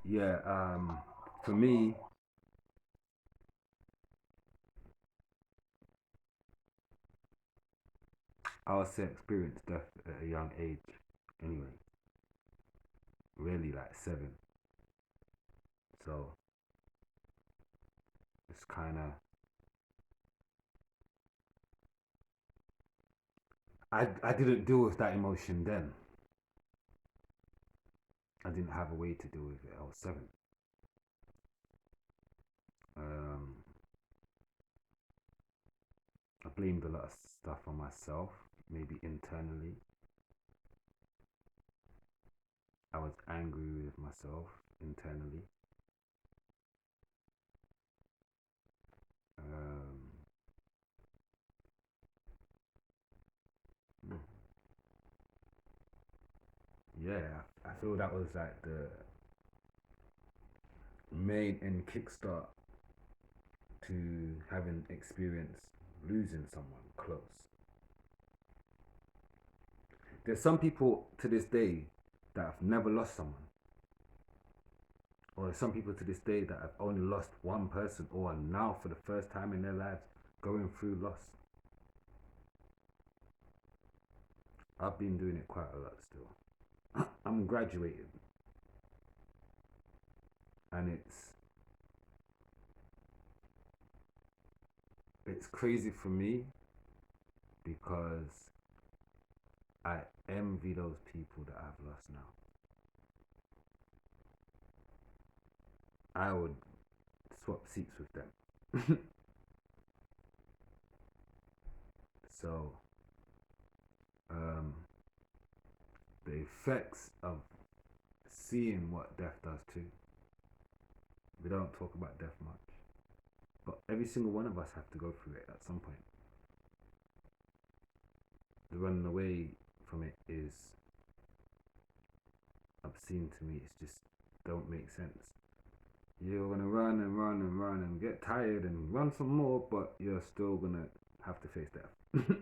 Yeah, for me, I would say experience death at a young age. Anyway, really like 7. So it's kind of I didn't deal with that emotion then. I didn't have a way to deal with it. I was 7. Um, I blamed a lot of stuff on myself, maybe internally. I was angry with myself internally. Um, yeah, I feel that was like the main and kickstart to having experienced losing someone close. There's some people to this day that have never lost someone, or some people to this day that have only lost one person, or are now for the first time in their lives going through loss. I've been doing it quite a lot still. I'm graduated, and it's crazy for me because I envy those people that I've lost now. I would swap seats with them. So, um, the effects of seeing what death does too. We don't talk about death much, but every single one of us have to go through it at some point. The running away from it is obscene to me. It's just don't make sense. You're gonna run and run and run and get tired and run some more, but you're still gonna have to face death.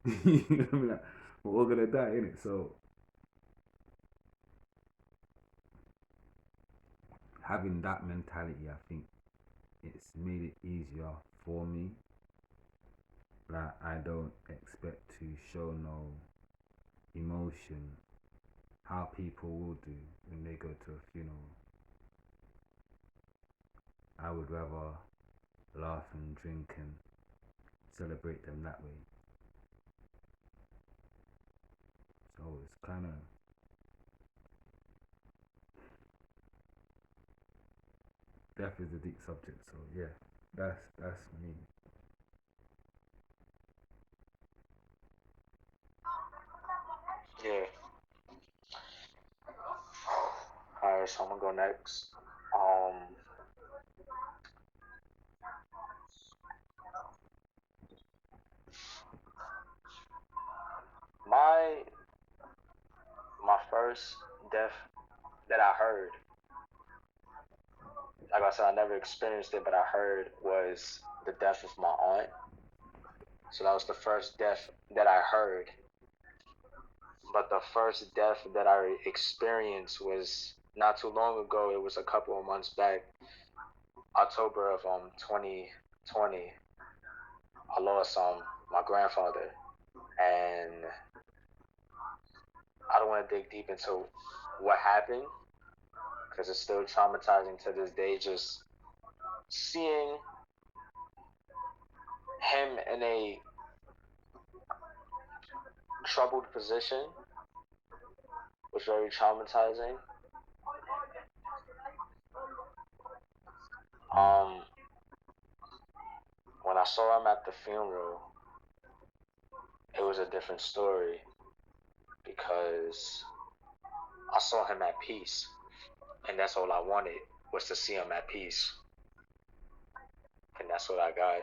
You know what I mean? Like, we're all gonna die in it. So having that mentality, I think it's made it easier for me. Like I don't expect to show no emotion how people will do when they go to a funeral. I would rather laugh and drink and celebrate them that way. So it's kind of death is a deep subject. So yeah, that's me. Yeah. All right, so I'm gonna go next. Um, my my first death that I heard, like I said, I never experienced it, but I heard was the death of my aunt. So that was the first death that I heard. But the first death that I experienced was not too long ago. It was a couple of months back, October of 2020. I lost my grandfather, and I don't want to dig deep into what happened because it's still traumatizing to this day. Just seeing him in a troubled position was very traumatizing. Mm. Um, when I saw him at the funeral, it was a different story because I saw him at peace, and that's all I wanted was to see him at peace, and that's what I got.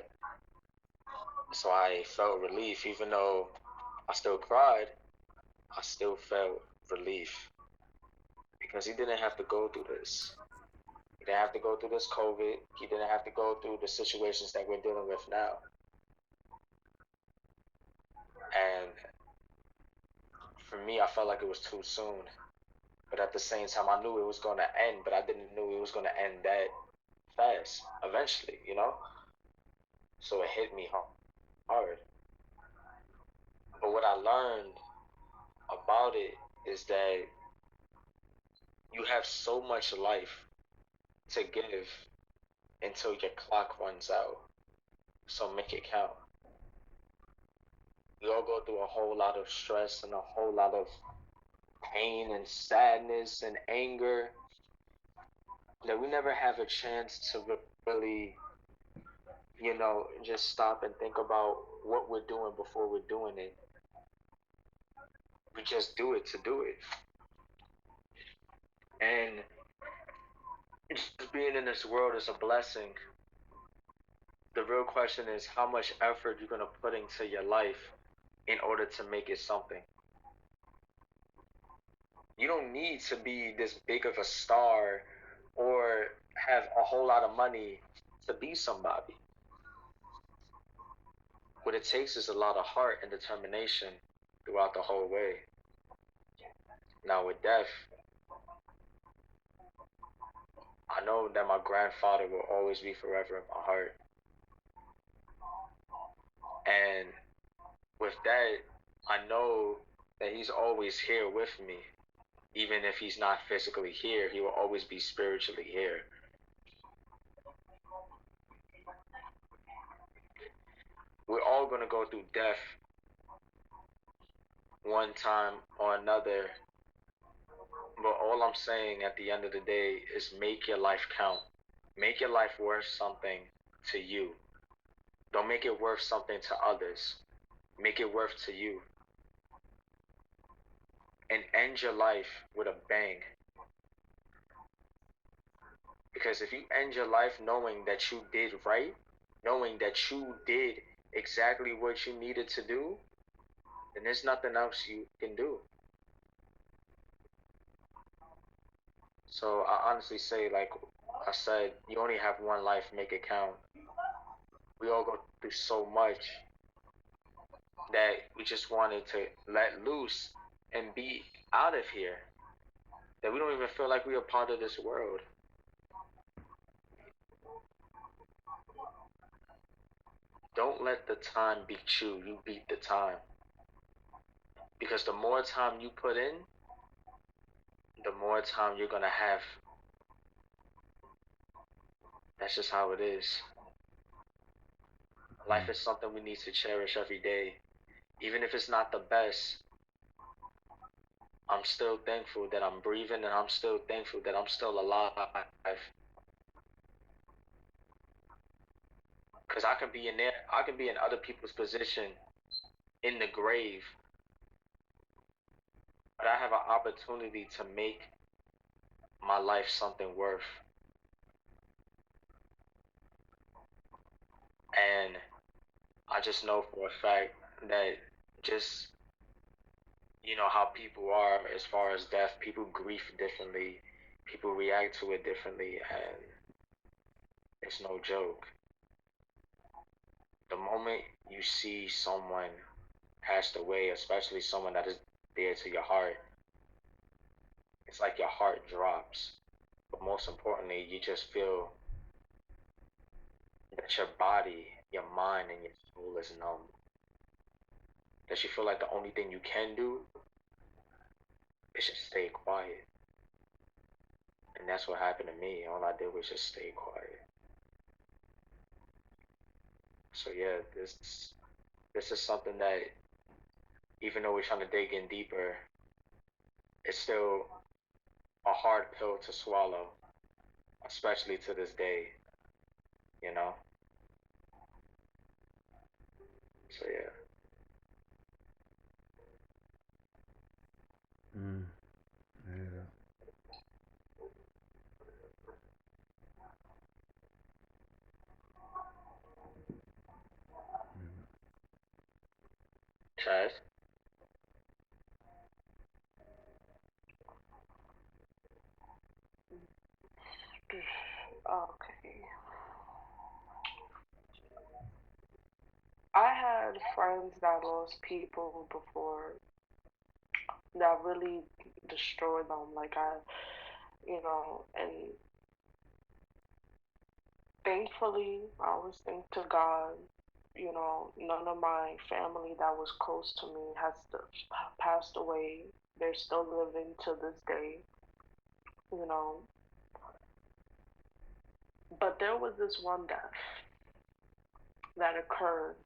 So I felt relief, even though I still cried. I still felt relief because he didn't have to go through this. He didn't have to go through this COVID. He didn't have to go through the situations that we're dealing with now. And for me, I felt like it was too soon. But at the same time, I knew it was going to end, but I didn't know it was going to end that fast eventually, you know? So it hit me hard. But what I learned about it is that you have so much life to give until your clock runs out. So make it count. We all go through a whole lot of stress and a whole lot of pain and sadness and anger that we never have a chance to really, just stop and think about what we're doing before we're doing it. We just do it to do it. And just being in this world is a blessing. The real question is how much effort you're going to put into your life in order to make it something. You don't need to be this big of a star or have a whole lot of money to be somebody. What it takes is a lot of heart and determination throughout the whole way. Now, with death, I know that my grandfather will always be forever in my heart. And with that, I know that he's always here with me. Even if he's not physically here, he will always be spiritually here. We're all going to go through death one time or another. But all I'm saying at the end of the day is make your life count. Make your life worth something to you. Don't make it worth something to others. Make it worth to you. And end your life with a bang. Because if you end your life knowing that you did right, knowing that you did exactly what you needed to do, then there's nothing else you can do. So I honestly say, like I said, you only have one life, make it count. We all go through so much that we just wanted to let loose and be out of here. That we don't even feel like we are part of this world. Don't let the time beat you. You beat the time. Because the more time you put in, the more time you're going to have. That's just how it is. Life is something we need to cherish every day. Even if it's not the best, I'm still thankful that I'm breathing, and I'm still thankful that I'm still alive. Because I can be in there, I can be in other people's position in the grave, but I have an opportunity to make my life something worth. And I just know for a fact that just, how people are as far as death, people grieve differently, people react to it differently, and it's no joke. The moment you see someone passed away, especially someone that is dear to your heart, it's like your heart drops. But most importantly, you just feel that your body, your mind, and your soul is numb. That you feel like the only thing you can do is just stay quiet. And that's what happened to me. All I did was just stay quiet. So yeah, this is something that even though we're trying to dig in deeper, it's still a hard pill to swallow, especially to this day, you know? So yeah. Yeah. Chaz? Okay. I had friends that lost people before, that really destroyed them. Like and thankfully, I always thank to God. None of my family that was close to me has passed away. They're still living to this day. You know, but there was this one death that occurred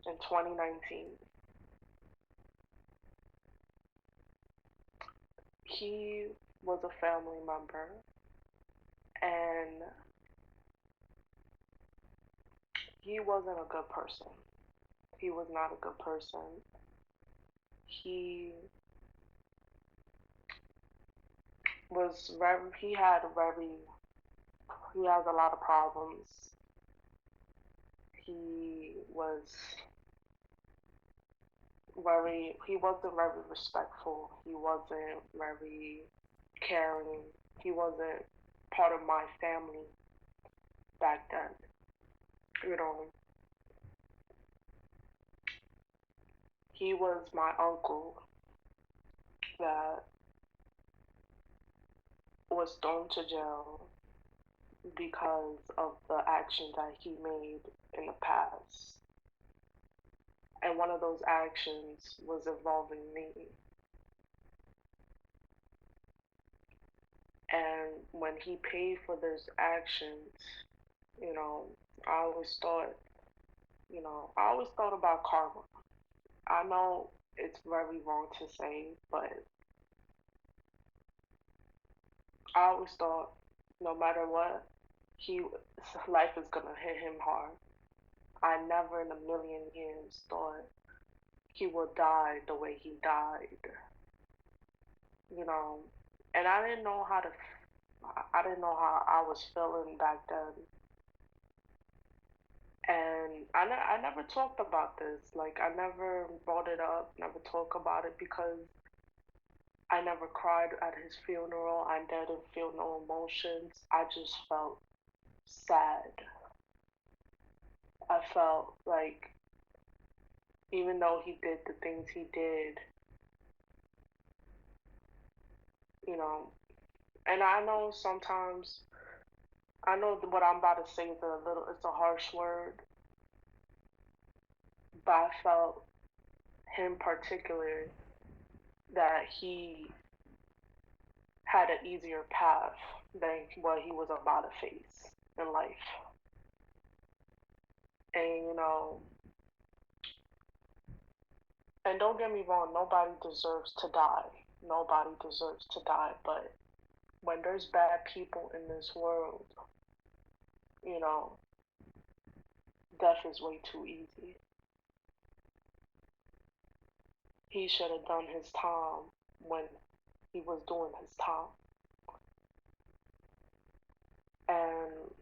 in 2019. He was a family member, and he wasn't a good person. He was not a good person. He he had he has a lot of problems. He wasn't very respectful. He wasn't very caring. He wasn't part of my family back then. You know, he was my uncle that was thrown to jail because of the actions that he made in the past. And one of those actions was involving me. And when he paid for those actions, you know, I always thought, I always thought about karma. I know it's very wrong to say, but I always thought no matter what, he life is gonna hit him hard. I never in a million years thought he would die the way he died, you know. And I didn't know how I was feeling back then. And I never talked about this. Like, I never brought it up, never talk about it because I never cried at his funeral. I didn't feel no emotions. I just felt sad. I felt like even though he did the things he did, you know, and I know what I'm about to say is it's a harsh word, but I felt him particular that he had an easier path than what he was about to face in life. And and don't get me wrong, nobody deserves to die. Nobody deserves to die, but when there's bad people in this world, you know, death is way too easy. He should have done his time when he was doing his time. And,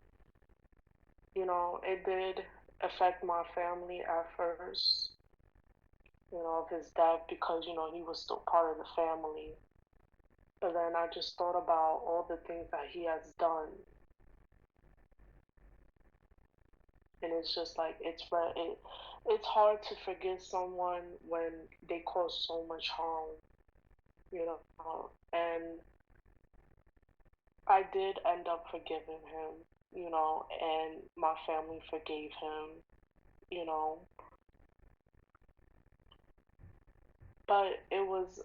it did affect my family at first, of his death because, he was still part of the family. But then I just thought about all the things that he has done. And it's just like, it's hard to forgive someone when they cause so much harm, And I did end up forgiving him, and my family forgave him, you know. But it was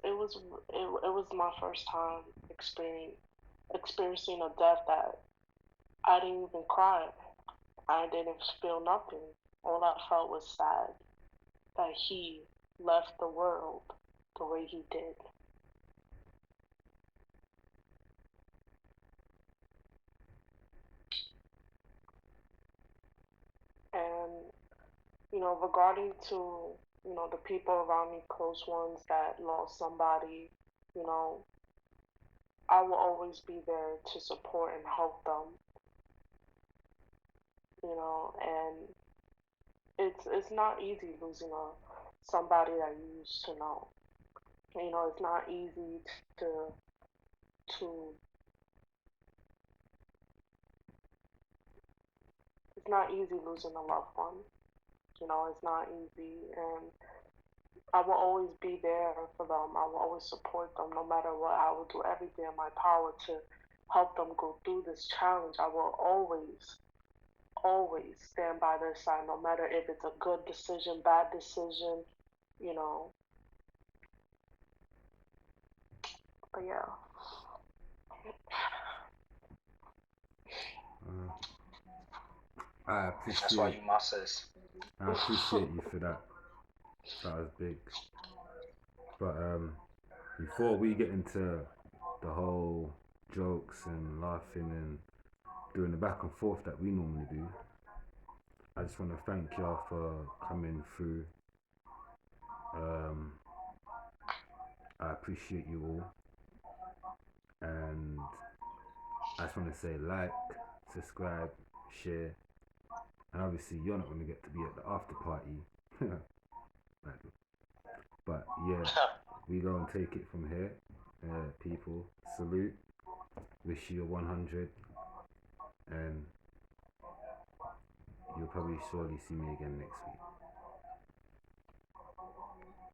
my first time experiencing a death that I didn't even cry. I didn't feel nothing. All I felt was sad that he left the world the way he did. And, regarding to, the people around me, close ones that lost somebody, you know, I will always be there to support and help them, and it's not easy losing somebody that you used to know. It's not easy to to it's not easy losing a loved one. It's not easy, and I will always be there for them. I will always support them no matter what. I will do everything in my power to help them go through this challenge. I will always stand by their side, no matter if it's a good decision, bad decision, you know. But yeah. I That's why appreciate you my sis. I appreciate you for that. That was big. But before we get into the whole jokes and laughing and doing the back and forth that we normally do, I just want to thank y'all for coming through. Um, I appreciate you all, and I just want to say like, subscribe, share, and obviously you're not going to get to be at the after party, like, but yeah, we go and take it from here. People, salute, wish you a 100, and you'll probably surely see me again next week.